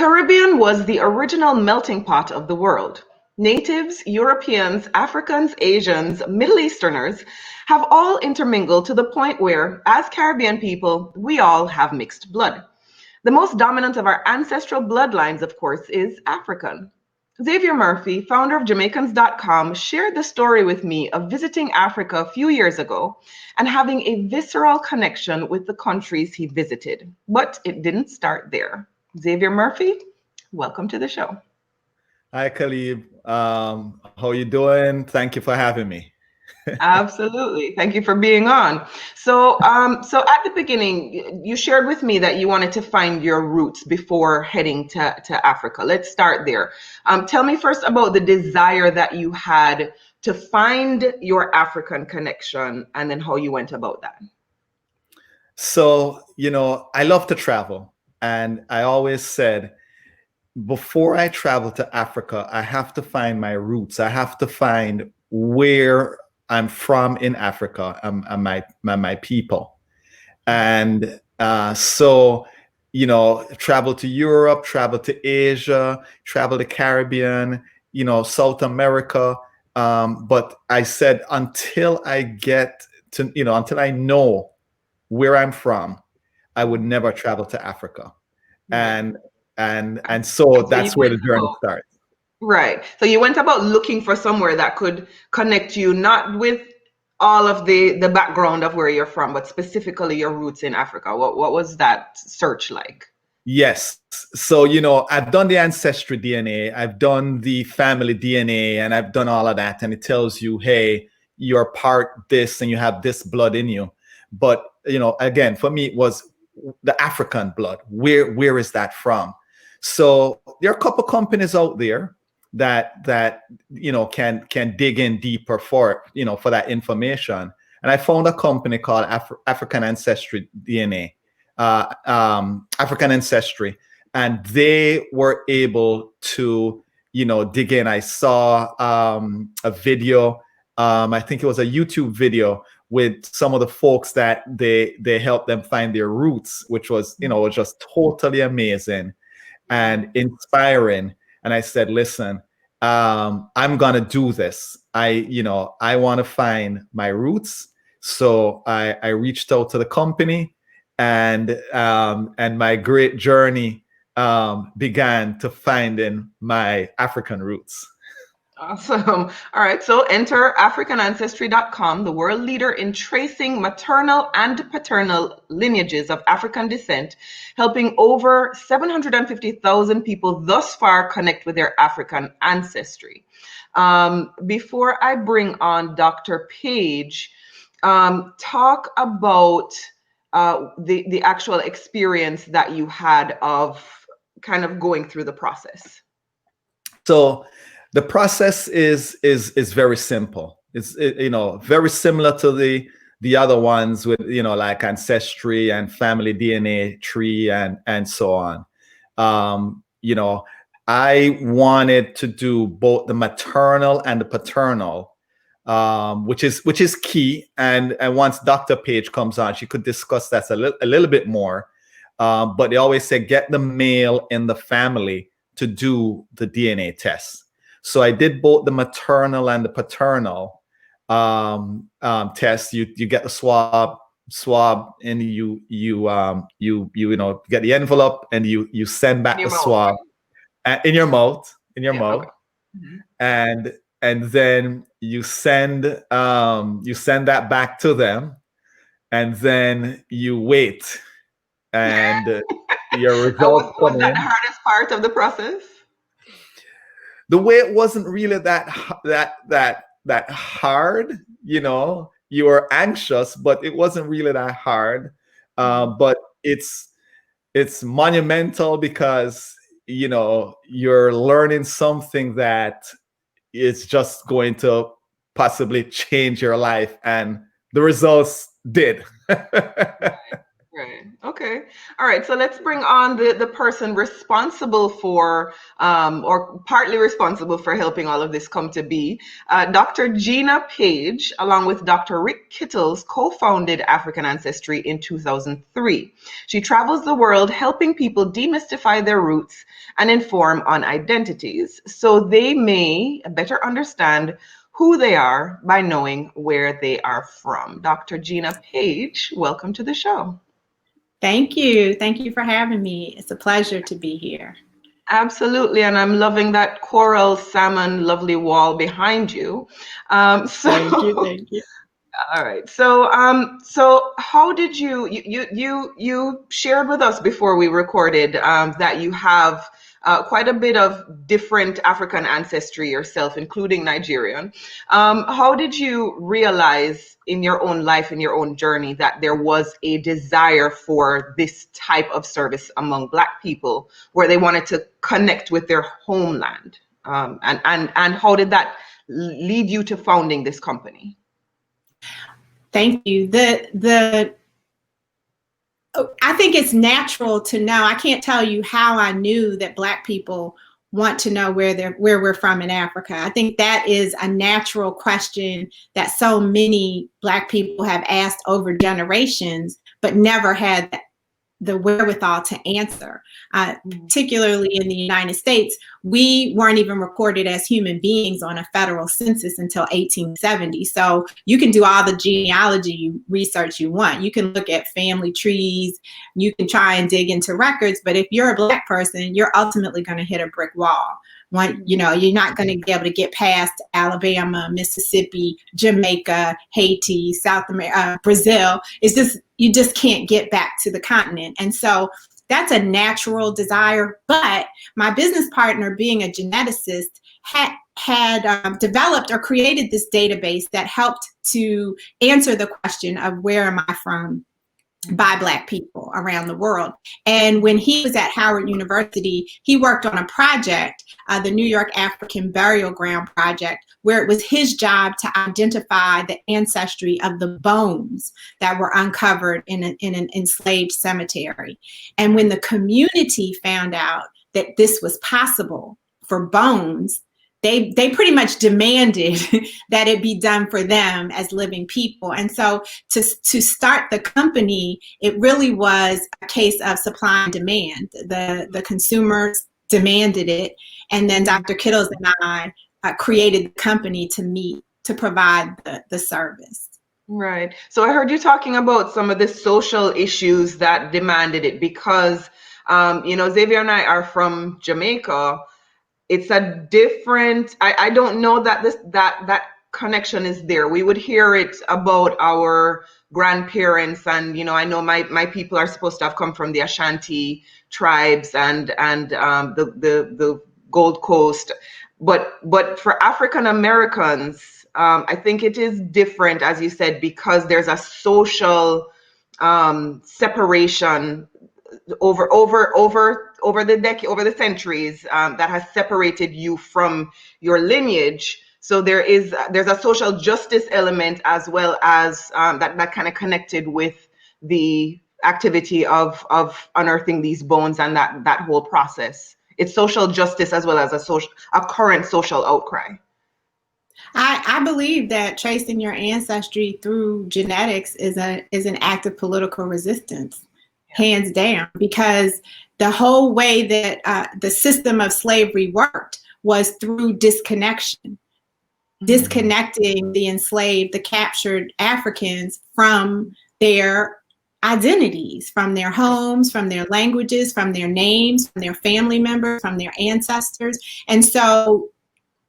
Caribbean was the original melting pot of the world. Natives, Europeans, Africans, Asians, Middle Easterners have all intermingled to the point where, as Caribbean people, we all have mixed blood. The most dominant of our ancestral bloodlines, of course, is African. Xavier Murphy, founder of Jamaicans.com, shared the story with me of visiting Africa a few years ago and having a visceral connection with the countries he visited. But it didn't start there. Xavier Murphy, welcome to the show. Hi, Caleb. How you doing? Thank you for having me. Absolutely. Thank you for being on. So at the beginning, you shared with me that you wanted to find your roots before heading to Africa. Let's start there. Tell me first about the desire that you had to find your African connection and then how you went about that. So, I love to travel. And I always said, before I travel to Africa, I have to find my roots. I have to find where I'm from in Africa, and my people. And so, travel to Europe, travel to Asia, travel to Caribbean, South America. But I said, until I get to, until I know where I'm from, I would never travel to Africa. And so that's where the journey starts. Right. So you went about looking for somewhere that could connect you, not with all of the background of where you're from, but specifically your roots in Africa. What was that search like? Yes. So, I've done the ancestry DNA, I've done the family DNA, and I've done all of that. And it tells you, hey, you're part this and you have this blood in you. But, again, for me, it was the African blood. Where is that from? So there are a couple companies out there that can dig in deeper for that information. And I found a company called African Ancestry DNA, African Ancestry, and they were able to dig in. I saw a video. I think it was a YouTube video with some of the folks that they helped them find their roots, which was was just totally amazing and inspiring. And I said, listen, I'm gonna do this. I want to find my roots. So I reached out to the company, and my great journey began to finding my African roots. Awesome. All right. So enter AfricanAncestry.com, the world leader in tracing maternal and paternal lineages of African descent, helping over 750,000 people thus far connect with their African ancestry. Before I bring on Dr. Paige, talk about the actual experience that you had of kind of going through the process. So the process is very simple. It's very similar to the other ones with like ancestry and family DNA tree and so on. I wanted to do both the maternal and the paternal, which is key. And once Dr. Paige comes on, she could discuss that a little bit more. But they always say get the male in the family to do the DNA test. So I did both the maternal and the paternal test. You get the swab, and you get the envelope, and you send back the swab in your mouth. Okay. And then you send that back to them, and then you wait, and your results was that the hardest part of the process? The way it wasn't really that hard, you were anxious, but it wasn't really that hard. But it's monumental because you're learning something that is just going to possibly change your life, and the results did. Right. Okay. All right. So let's bring on the person responsible for, or partly responsible for helping all of this come to be. Dr. Gina Paige, along with Dr. Rick Kittles, co-founded African Ancestry in 2003. She travels the world helping people demystify their roots and inform on identities so they may better understand who they are by knowing where they are from. Dr. Gina Paige, welcome to the show. Thank you. Thank you for having me. It's a pleasure to be here. Absolutely, and I'm loving that coral salmon lovely wall behind you. Thank you. Thank you. All right. So how did you shared with us before we recorded that you have quite a bit of different African ancestry yourself, including Nigerian. How did you realize in your own life, in your own journey, that there was a desire for this type of service among Black people, where they wanted to connect with their homeland? And how did that lead you to founding this company? Thank you. I think it's natural to know. I can't tell you how I knew that Black people want to know where we're from in Africa. I think that is a natural question that so many Black people have asked over generations, but never had the wherewithal to answer. Particularly in the United States, we weren't even recorded as human beings on a federal census until 1870. So you can do all the genealogy research you want. You can look at family trees, you can try and dig into records, but if you're a Black person, you're ultimately going to hit a brick wall. You're not going to be able to get past Alabama, Mississippi, Jamaica, Haiti, South America, Brazil. It's just, you just can't get back to the continent. And so that's a natural desire. But my business partner, being a geneticist, had developed or created this database that helped to answer the question of where am I from by Black people around the world. And when he was at Howard University, he worked on a project, the New York African Burial Ground Project, where it was his job to identify the ancestry of the bones that were uncovered in an enslaved cemetery. And when the community found out that this was possible for bones, they pretty much demanded that it be done for them as living people. And so to start the company, it really was a case of supply and demand. The consumers demanded it. And then Dr. Kittles and I created the company to provide the service. Right. So I heard you talking about some of the social issues that demanded it because, Xavier and I are from Jamaica. It's a different, I don't know that that connection is there. We would hear it about our grandparents, and I know my people are supposed to have come from the Ashanti tribes and the Gold Coast, but for African Americans, I think it is different, as you said, because there's a social separation over the centuries that has separated you from your lineage. So there's a social justice element as well as that kind of connected with the activity of unearthing these bones and that whole process. It's social justice as well as a current social outcry. I believe that tracing your ancestry through genetics is an act of political resistance. Hands down, because the whole way that the system of slavery worked was through disconnection, disconnecting the enslaved, the captured Africans from their identities, from their homes, from their languages, from their names, from their family members, from their ancestors. And so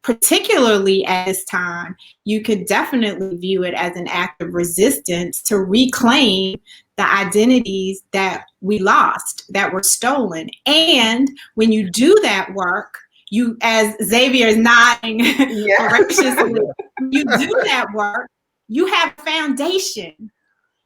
particularly at this time, you could definitely view it as an act of resistance to reclaim the identities that we lost, that were stolen. And when you do that work, you, as Xavier is nodding voraciously, you do that work, you have a foundation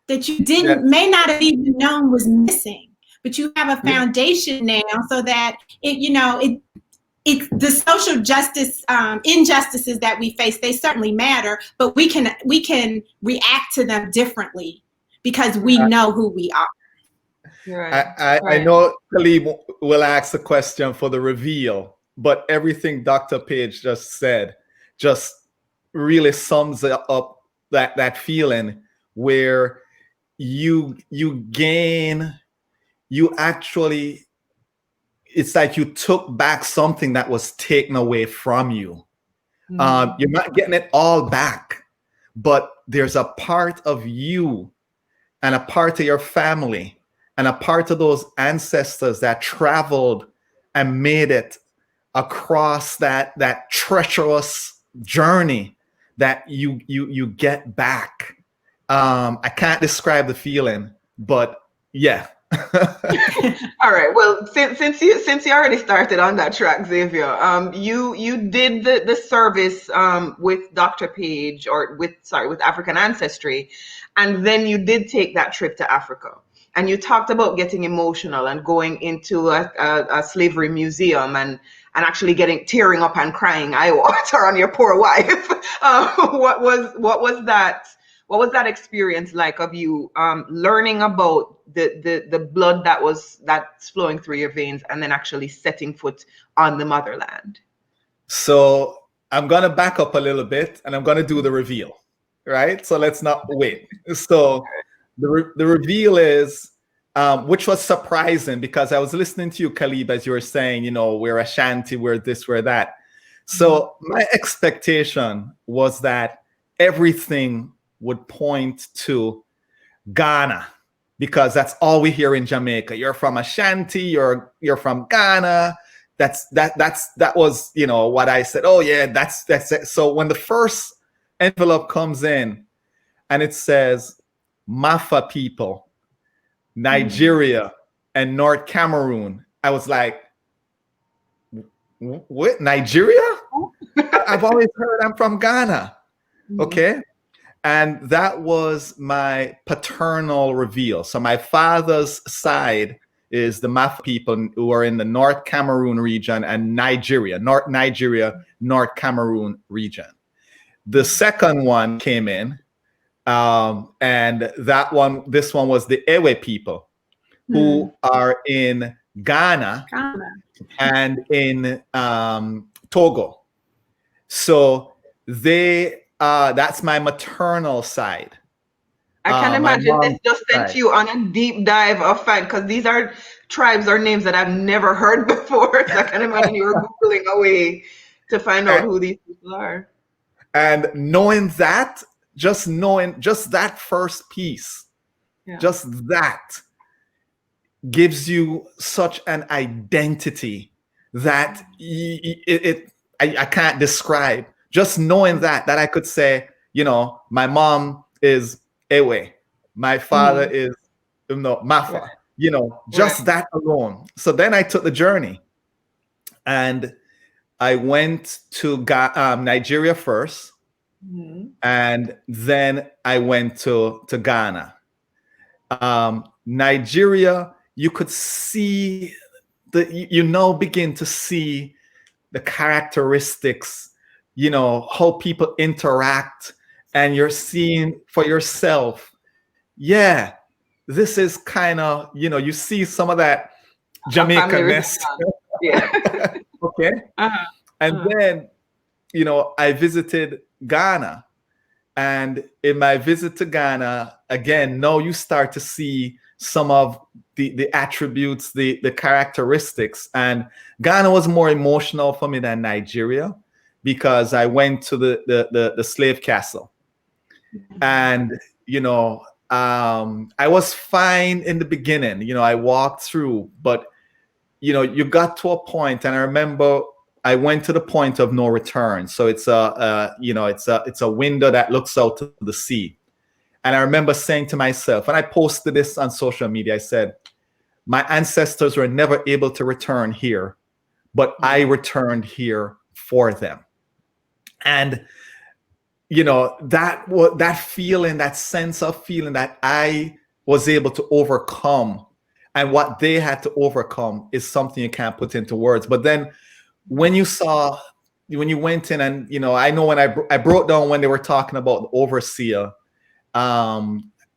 that you may not have even known was missing, but you have a foundation now so that it's the social justice injustices that we face, they certainly matter, but we can react to them differently because we know who we are. Right. I Right. know Caleb will ask a question for the reveal, but everything Dr. Paige just said just really sums up that feeling where you gain, you actually, it's like you took back something that was taken away from you. You're not getting it all back, but there's a part of you and a part of your family and a part of those ancestors that traveled and made it across that treacherous journey that you get back. I can't describe the feeling, but yeah. All right. Well, since you already started on that track, Xavier, you did the service with Dr. Page, or with African Ancestry, and then you did take that trip to Africa, and you talked about getting emotional and going into a slavery museum and actually tearing up and crying eye water on your poor wife. What was that? What was that experience like of you learning about the blood that's flowing through your veins and then actually setting foot on the motherland? So I'm going to back up a little bit and I'm going to do the reveal, right? So let's not wait. So the reveal is, which was surprising because I was listening to you, Caleb, as you were saying, we're Ashanti, we're this, we're that. So my expectation was that everything would point to Ghana, because that's all we hear in Jamaica. You're from Ashanti, you're from Ghana. That was what I said. Oh yeah, that's it. So when the first envelope comes in and it says Mafa people, Nigeria and North Cameroon, I was like, what, Nigeria? I've always heard I'm from Ghana. Okay. And that was my paternal reveal. So my father's side is the Mafa people who are in the North Cameroon region and Nigeria, North Cameroon region. The second one came in, and this one was the Ewe people who are in Ghana and in Togo. So that's my maternal side. I can imagine this just sent you on a deep dive of because these are tribes or names that I've never heard before. So I can imagine you were Googling away to find out who these people are. And knowing that first piece, just that gives you such an identity that I can't describe. Just knowing that I could say, my mom is Ewe, my father is Mafa, just that alone. So then I took the journey and I went to Nigeria first, and then I went to Ghana. Nigeria, you could see begin to see the characteristics, how people interact, and you're seeing for yourself, yeah, this is kind of, you see some of that Jamaican-ness. Yeah. Okay. And then, I visited Ghana, and in my visit to Ghana, again, now you start to see some of the attributes, the characteristics. And Ghana was more emotional for me than Nigeria, because I went to the slave castle, and I was fine in the beginning. I walked through, but you got to a point, and I remember I went to the point of no return. So it's a window that looks out to the sea. And I remember saying to myself, and I posted this on social media, I said, my ancestors were never able to return here, but I returned here for them. And that feeling, that sense of feeling that I was able to overcome, and what they had to overcome, is something you can't put into words. But then when you went in, and I know when I broke down when they were talking about the overseer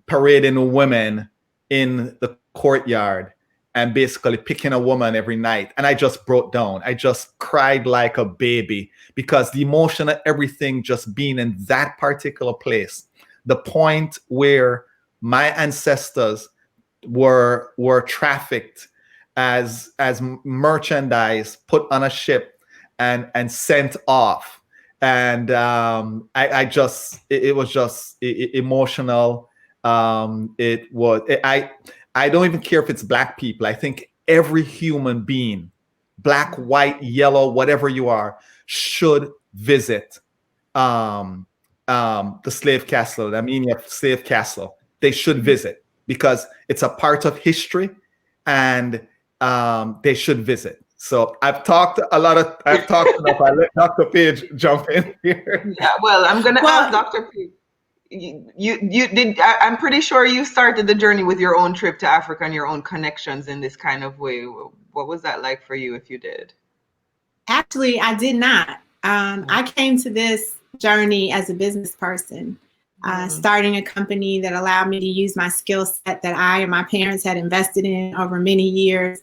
parading women in the courtyard and basically picking a woman every night. And I just broke down. I just cried like a baby because the emotion of everything just being in that particular place, the point where my ancestors were trafficked as merchandise, put on a ship and sent off. And it was just emotional. I don't even care if it's Black people. I think every human being, Black, white, yellow, whatever you are, should visit the slave castle, the Armenia slave castle. They should visit because it's a part of history, and they should visit. So I've talked enough. I let Dr. Paige jump in here. Yeah, well, I'm going to ask Dr. Paige. You did. I'm pretty sure you started the journey with your own trip to Africa and your own connections in this kind of way. What was that like for you, if you did? Actually, I did not. I came to this journey as a business person, starting a company that allowed me to use my skill set that I and my parents had invested in over many years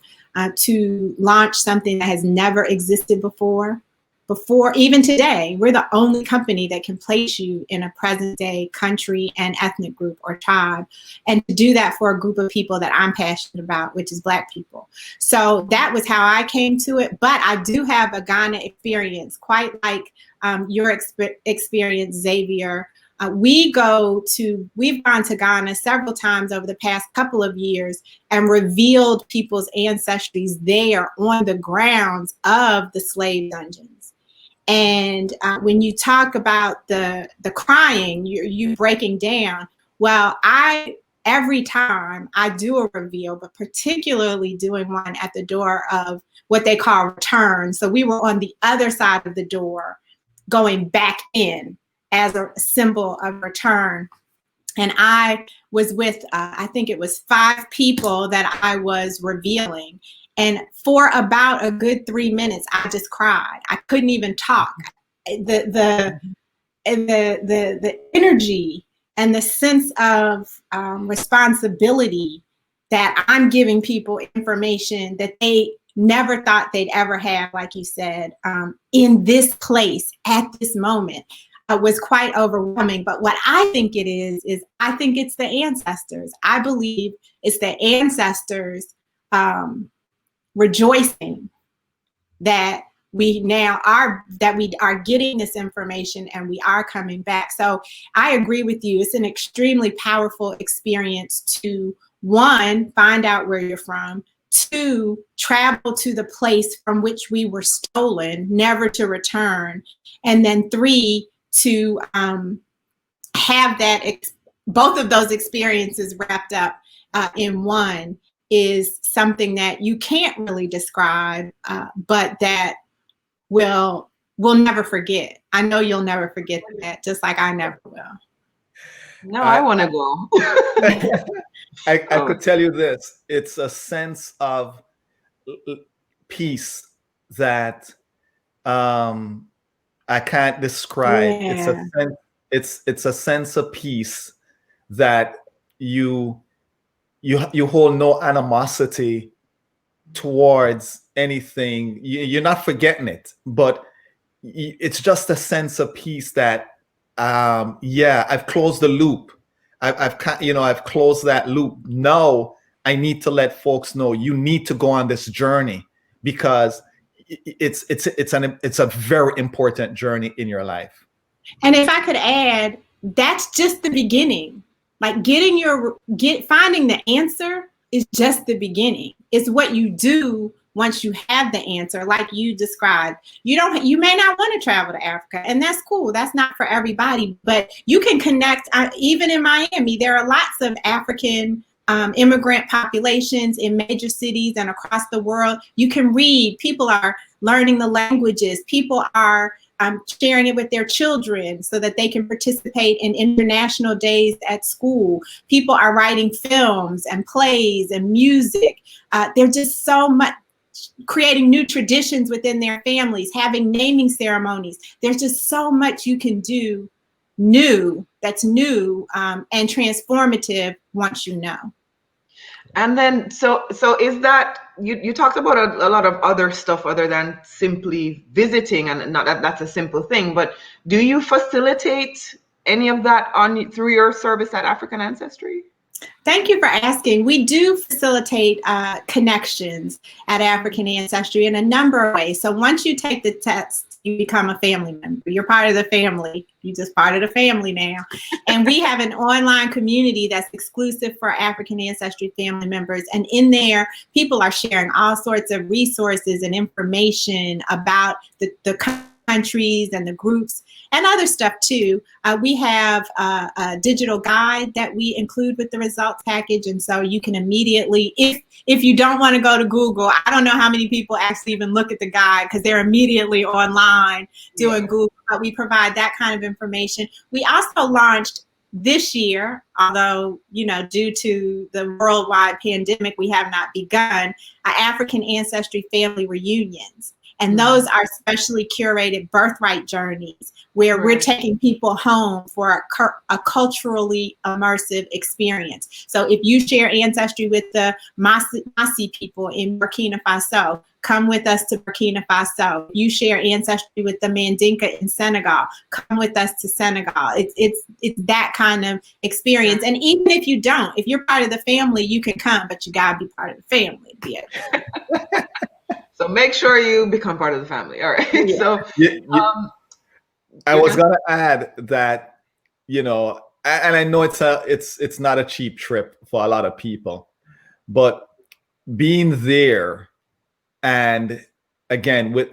to launch something that has never existed before. Even today, we're the only company that can place you in a present day country and ethnic group or tribe, and to do that for a group of people that I'm passionate about, which is Black people. So that was how I came to it. But I do have a Ghana experience, quite like your experience, Xavier. We've gone to Ghana several times over the past couple of years and revealed people's ancestries there on the grounds of the slave dungeons. And when you talk about the crying, you breaking down. Well, every time I do a reveal, but particularly doing one at the door of what they call return. So we were on the other side of the door, going back in as a symbol of return. And I was with, I think it was 5 people that I was revealing. And for about a good 3 minutes, I just cried. I couldn't even talk. The energy and the sense of responsibility that I'm giving people information that they never thought they'd ever have, like you said, in this place at this moment, was quite overwhelming. But what I think it is I think it's the ancestors. I believe it's the ancestors rejoicing that we are getting this information and we are coming back. So I agree with you. It's an extremely powerful experience to, 1, find out where you're from, 2, travel to the place from which we were stolen, never to return, and then 3, to have both of those experiences wrapped up in one is something that you can't really describe, but that we'll never forget. I know you'll never forget that, just like I never will. No, I want to go. I could tell you this. It's a sense of peace that I can't describe. Yeah. It's a sense of peace that you hold no animosity towards anything. You're not forgetting it, but it's just a sense of peace that I've closed the loop. I've closed that loop. Now I need to let folks know you need to go on this journey because it's a very important journey in your life. And if I could add, that's just the beginning. Like finding the answer is just the beginning. It's what you do once you have the answer, like you described. You may not want to travel to Africa, and that's cool. That's not for everybody, but you can connect. Even in Miami, there are lots of African immigrant populations in major cities and across the world. You can read. People are learning the languages. People are sharing it with their children so that they can participate in international days at school. People are writing films and plays and music. They're just so much creating new traditions within their families, having naming ceremonies. There's just so much you can do that's new and transformative once you know. And then, so is that, you talked about a lot of other stuff other than simply visiting, and not that that's a simple thing, but do you facilitate any of that through your service at African Ancestry? Thank you for asking. We do facilitate connections at African Ancestry in a number of ways. So once you take the test, you become a family member. You're part of the family. You're just part of the family now. And we have an online community that's exclusive for African Ancestry family members. And in there, people are sharing all sorts of resources and information about the countries and the groups and other stuff too. We have a digital guide that we include with the results package, and so you can immediately, if you don't want to go to Google, I don't know how many people actually even look at the guide because they're immediately online doing Google, but we provide that kind of information. We also launched this year, although, due to the worldwide pandemic, we have not begun, African Ancestry family reunions. And those are specially curated birthright journeys where we're taking people home for a culturally immersive experience. So if you share ancestry with the Masi people in Burkina Faso, come with us to Burkina Faso. You share ancestry with the Mandinka in Senegal, come with us to Senegal. It's that kind of experience. And even if you don't, if you're part of the family, you can come, but you gotta be part of the family. So make sure you become part of the family. All right. Yeah. So I was gonna add that, and I know it's not a cheap trip for a lot of people, but being there and again with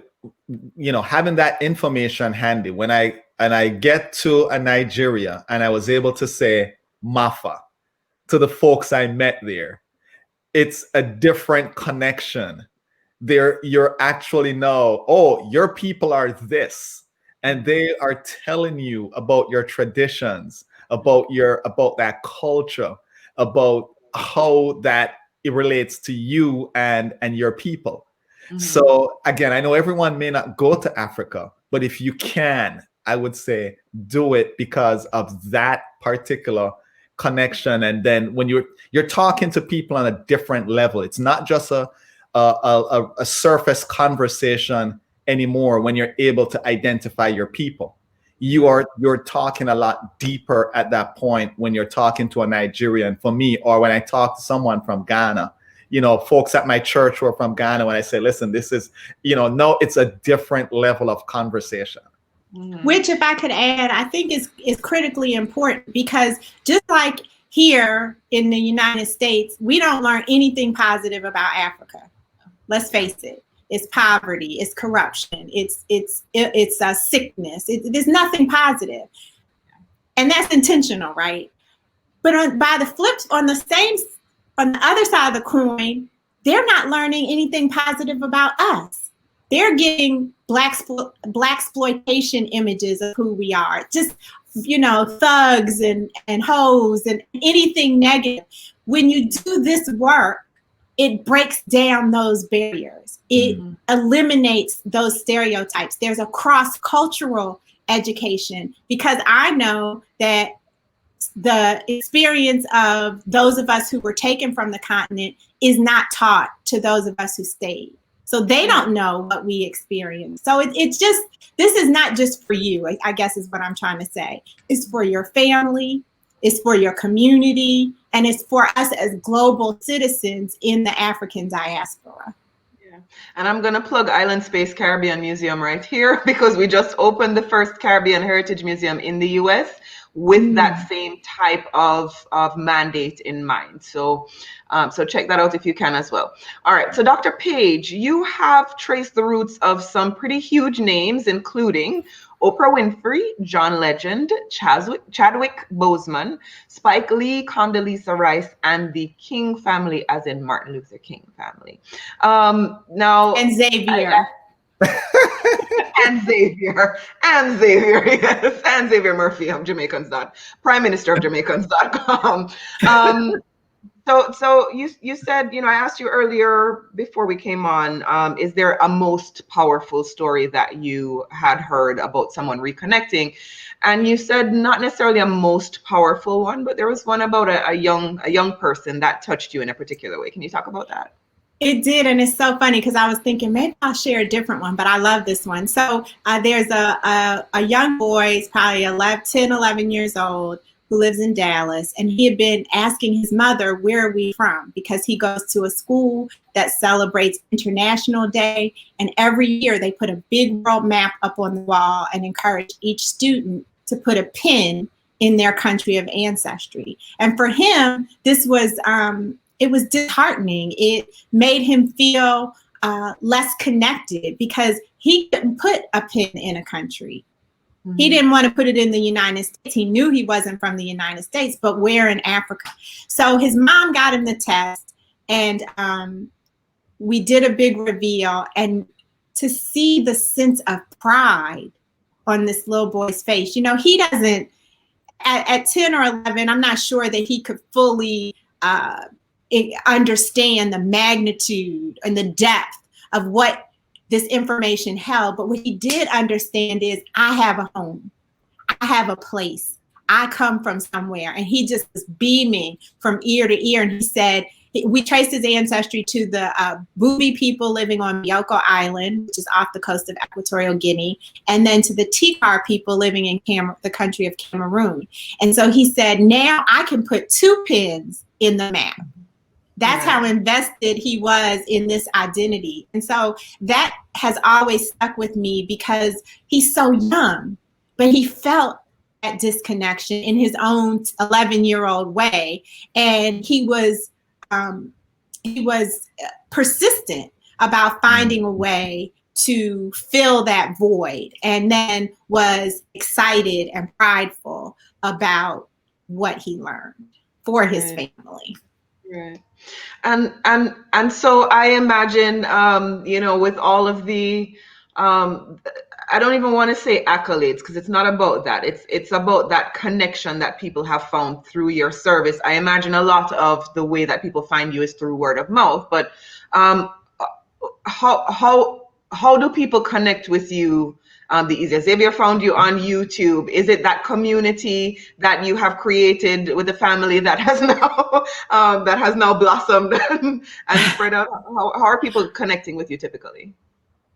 having that information handy when I get to a Nigeria and I was able to say Mafa to the folks I met there, it's a different connection. There you're actually know, oh, your people are this, and they are telling you about your traditions, about that culture, about how that it relates to you and your people. So again, I know everyone may not go to Africa, but if you can, I would say do it because of that particular connection. And then when you're talking to people on a different level, it's not just a surface conversation anymore. When you're able to identify your people, you're talking a lot deeper at that point when you're talking to a Nigerian, for me, or when I talk to someone from Ghana. Folks at my church who are from Ghana, when I say, listen, this is, no, it's a different level of conversation. Which, if I could add, I think is critically important, because just like here in the United States, we don't learn anything positive about Africa. Let's face it. It's poverty, it's corruption, it's a sickness. There's nothing positive. And that's intentional, right? But on the other side of the coin, they're not learning anything positive about us. They're getting blaxploitation images of who we are. Just, thugs and hoes and anything negative. When you do this work, it breaks down those barriers. It eliminates those stereotypes. There's a cross-cultural education, because I know that the experience of those of us who were taken from the continent is not taught to those of us who stayed. So they don't know what we experienced. So it's just, this is not just for you, I guess is what I'm trying to say. It's for your family, it's for your community, and it's for us as global citizens in the African diaspora. Yeah. And I'm going to plug Island Space Caribbean Museum right here, because we just opened the first Caribbean Heritage Museum in the US with that same type of mandate in mind. So check that out if you can as well. All right, so Dr. Paige, you have traced the roots of some pretty huge names, including Oprah Winfrey, John Legend, Chadwick Boseman, Spike Lee, Condoleezza Rice, and the King family, as in Martin Luther King family. And Xavier. And Xavier, yes, and Xavier Murphy of Jamaicans. Prime Minister of Jamaicans.com. So you said, I asked you earlier before we came on, is there a most powerful story that you had heard about someone reconnecting? And you said not necessarily a most powerful one, but there was one about a young person that touched you in a particular way. Can you talk about that? It did, and it's so funny because I was thinking maybe I'll share a different one, but I love this one. So there's a young boy, he's probably 10, 11 years old, who lives in Dallas, and he had been asking his mother, where are we from? Because he goes to a school that celebrates International Day, and every year they put a big world map up on the wall and encourage each student to put a pin in their country of ancestry. And for him, this was it was disheartening. It made him feel less connected because he couldn't put a pin in a country. Mm-hmm. He didn't want to put it in the United States. He knew he wasn't from the United States, but where in Africa? So his mom got him the test, and we did a big reveal. And to see the sense of pride on this little boy's face, he doesn't, at 10 or 11, I'm not sure that he could fully understand the magnitude and the depth of what this information held. But what he did understand is, I have a home, I have a place, I come from somewhere. And he just was beaming from ear to ear. And he said, we traced his ancestry to the Bubi people living on Bioko Island, which is off the coast of Equatorial Guinea, and then to the Tikar people living in the country of Cameroon. And so he said, now I can put 2 pins in the map. That's how invested he was in this identity. And so that has always stuck with me because he's so young, but he felt that disconnection in his own 11-year-old way. And he was persistent about finding a way to fill that void, and then was excited and prideful about what he learned for his family. Right. And so I imagine, with all of the, I don't even want to say accolades, because it's not about that. It's about that connection that people have found through your service. I imagine a lot of the way that people find you is through word of mouth, but how do people connect with you the easiest? Xavier found you on YouTube. Is it that community that you have created with the family that has now blossomed and spread out? How are people connecting with you typically?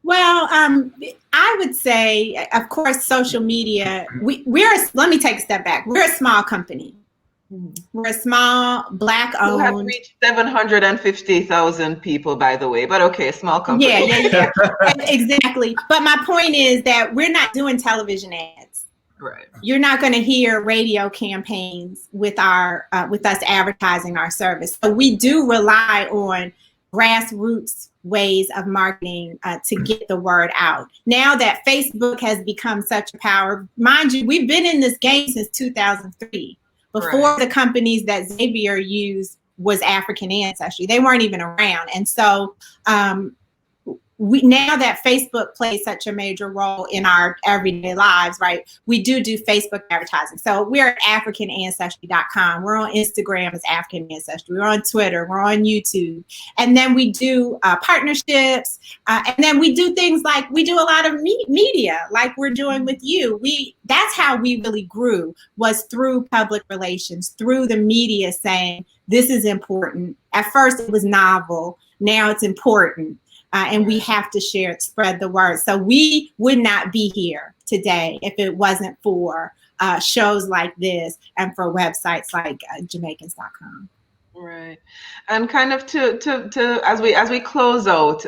Well, I would say, of course, social media. Let me take a step back. We're a small company. We're a small Black-owned. We have reached 750,000 people, by the way. But okay, small company. Yeah. Exactly. But my point is that we're not doing television ads. Right. You're not going to hear radio campaigns with us advertising our service. So we do rely on grassroots ways of marketing to get the word out. Now that Facebook has become such a power, mind you, we've been in this game since 2003. Before the companies that Xavier used was African Ancestry. They weren't even around. And so now that Facebook plays such a major role in our everyday lives, right, we do Facebook advertising. So we're at AfricanAncestry.com. We're on Instagram as African Ancestry. We're on Twitter. We're on YouTube. And then we do partnerships. And then we do things like we do a lot of media like we're doing with you. That's how we really grew, was through public relations, through the media saying, this is important. At first it was novel. Now it's important. And we have to spread the word. So we would not be here today if it wasn't for shows like this and for websites like Jamaicans.com. Right. And kind of to as we close out,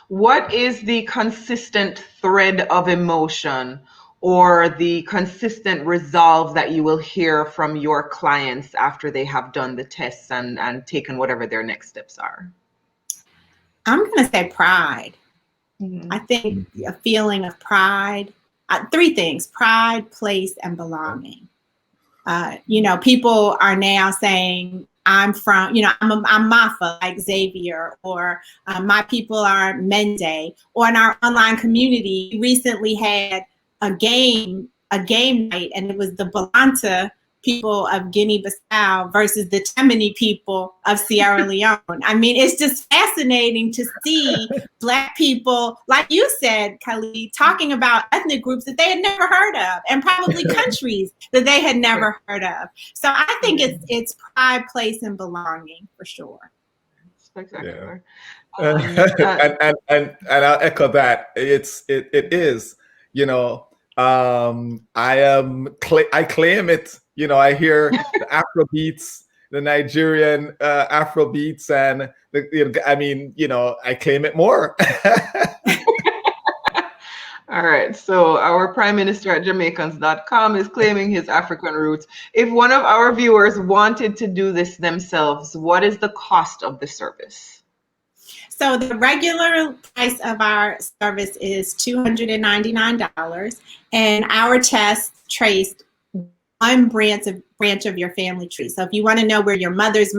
what is the consistent thread of emotion or the consistent resolve that you will hear from your clients after they have done the tests and taken whatever their next steps are? I'm going to say pride. I think a feeling of pride. 3 things: pride, place, and belonging. People are now saying, I'm from, I'm Mafa, like Xavier, or my people are Mende. Or in our online community, we recently had a game night, and it was the Balanta people of Guinea-Bissau versus the Tammany people of Sierra Leone. I mean, it's just fascinating to see Black people, like you said, Khalid, talking about ethnic groups that they had never heard of, and probably countries that they had never heard of. So I think it's pride, place, and belonging for sure. Spectacular. Yeah. And I'll echo that. It is, you know, I claim it. You know, I hear the Afro beats, the Nigerian Afro beats, and I mean, you know, I claim it more. All right, so our Prime Minister at Jamaicans.com is claiming his African roots. If one of our viewers wanted to do this themselves, what is the cost of the service? So the regular price of our service is $299, and our test traced one branch of your family tree. So if you want to know where your mother's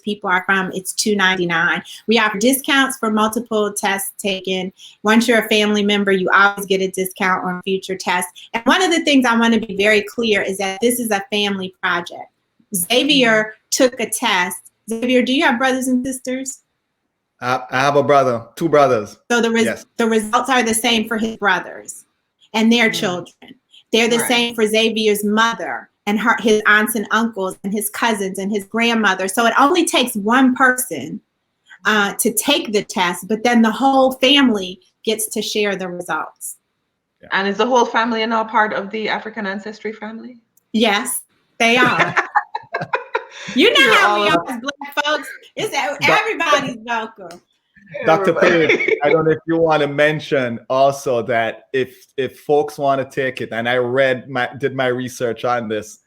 people are from, it's $299. We offer discounts for multiple tests taken. Once you're a family member, you always get a discount on future tests. And one of the things I want to be very clear is that this is a family project. Xavier took a test. Xavier, do you have brothers and sisters? I have a brother, 2 brothers. So the results are the same for his brothers and their children. They're the same for Xavier's mother and his aunts and uncles and his cousins and his grandmother. So it only takes one person to take the test, but then the whole family gets to share the results. Yeah. And is the whole family now part of the African Ancestry family? Yes, they are. You know how we are as Black folks. It's everybody's welcome. Dr. Paige, I don't know if you want to mention also that if folks want to take it, and I did my research on this,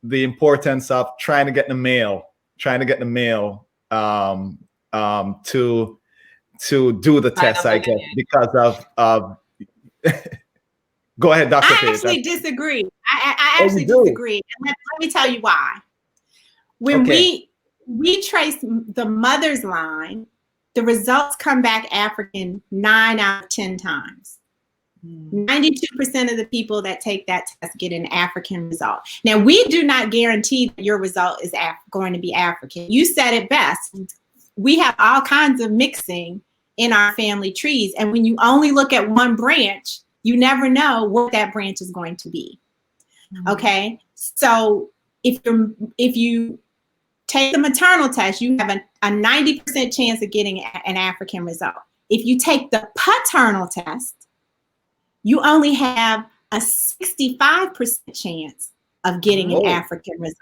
the importance of trying to get the mail to do the test, I guess, because of go ahead, Dr. Paige. I actually disagree. I actually disagree. And let me tell you why. When we trace the mother's line, the results come back African 9 out of 10 times. 92% of the people that take that test get an African result. Now, we do not guarantee that your result is going to be African. You said it best. We have all kinds of mixing in our family trees. And when you only look at one branch, you never know what that branch is going to be. Okay? So if you take the maternal test, you have a 90% chance of getting an African result. If you take the paternal test, you only have a 65% chance of getting an African result.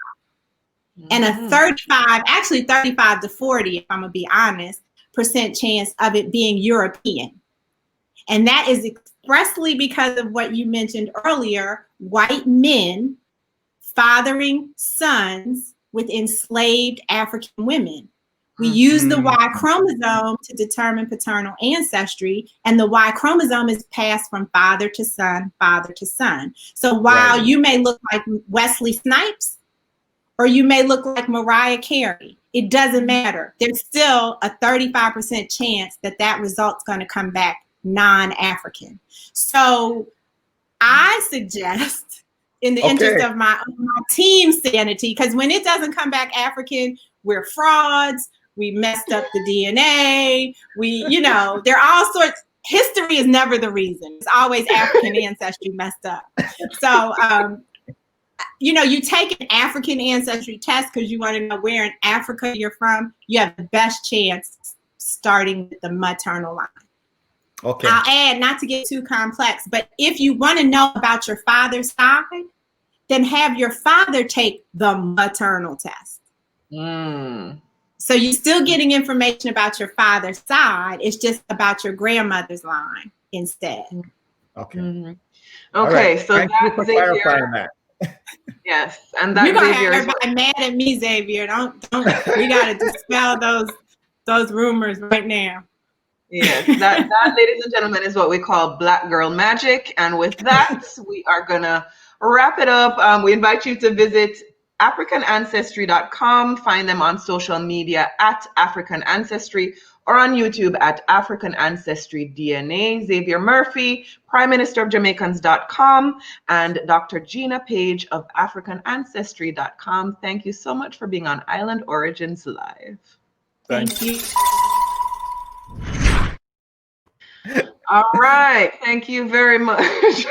And a 35 to 40, if I'm gonna be honest, % chance of it being European. And that is expressly because of what you mentioned earlier, white men fathering sons with enslaved African women. We use the Y chromosome to determine paternal ancestry, and the Y chromosome is passed from father to son, father to son. So while you may look like Wesley Snipes, or you may look like Mariah Carey, it doesn't matter. There's still a 35% chance that that result's going to come back non-African. So I suggest, in the interest of my team's sanity, because when it doesn't come back African, we're frauds. We messed up the DNA. There are all sorts. History is never the reason. It's always African ancestry messed up. So, you take an African ancestry test because you want to know where in Africa you're from. You have the best chance starting with the maternal line. Okay. I'll add, not to get too complex, but if you want to know about your father's side, then have your father take the maternal test. So you're still getting information about your father's side. It's just about your grandmother's line instead. Okay. Okay. So thank you for clarifying that. Yes, and that you're gonna have everybody mad at me, Xavier. Don't. We gotta dispel those rumors right now. Yes, that, ladies and gentlemen, is what we call Black Girl Magic. And with that, we are gonna wrap it up. We invite you to visit AfricanAncestry.com. Find them on social media at African Ancestry, or on YouTube at African Ancestry DNA, Xavier Murphy, Prime Minister of Jamaicans.com, and Dr. Gina Paige of AfricanAncestry.com. Thank you so much for being on Island Origins Live. Thank you. All right. Thank you very much.